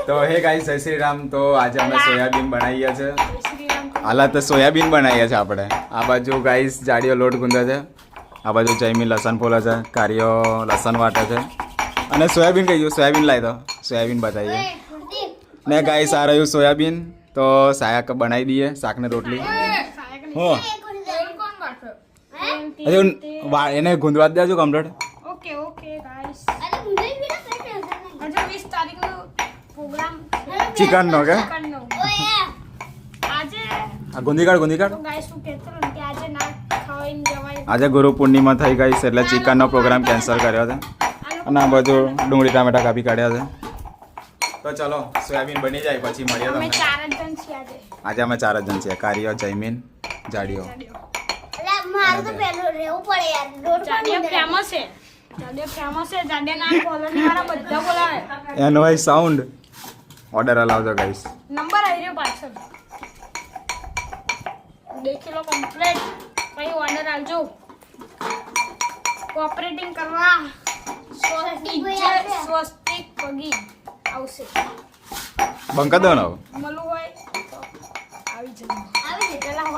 તો હે ગાઈસ જય શ્રી રામ. તો આજે અમે સોયાબીન બનાવીએ છે. હાલા તો સોયાબીન બનાવીએ છે આપણે. આ બાજુ ગાઈસ જાડીઓ લોટ ગુંદે છે, આ બાજુ જયમી લસણ ફોલે છે, કારીઓ લસણ વાટે છે અને સોયાબીન કઈ ગયું સોયાબીન લાવી દો, સોયાબીન બતાવીએ ને ગાઈસ. આ રહ્યું સોયાબીન. તો શાક બનાવી દઈએ, શાક ને રોટલી. હો એને ગુંદવા દેજો કમ્પ્લીટ. ઓકે ઓકે ગાઈસ, આજે 20 તારીખનો પ્રોગ્રામ ચિકન નો કે આજે ગુંદી કાઢ તો ગાઈસ હું કહેતો ને કે આજે ના ખાઈને જવાય. આજે ગુરુ પૂર્ણિમા થઈ ગઈ છે એટલે ચિકન નો પ્રોગ્રામ કેન્સલ કર્યો છે અને આ બધું ડુંગળી ટામેટા કાપી કાઢ્યા છે. તો ચલો સોયાબીન બની જાય પછી મળીએ અમે તમને. 4 જ જણ છીએ આજે અમે 4 જ જણ છીએ, કારીઓ, જયમીન, જાડીઓ. મારું તો પેલું રહેવું પડે યાર. રોડ જાડિયા ફેમસ છે, જાડિયા ના કોલોની વાળા બધા બોલાવે. એનો ભાઈ સાઉન્ડ ઓર્ડર અલાવજો ગાઈસ. નંબર આવી રહ્યો પાછળ, દેખી લો કમ્પ્લીટ. પછી ઓર્ડર આવજો. કોઓપરેટિંગ કરવા સ્વસ્તિક પગી આવશે. બંકા દો ને મળવું હોય તો આવી જજો. આવી જજો. પેલા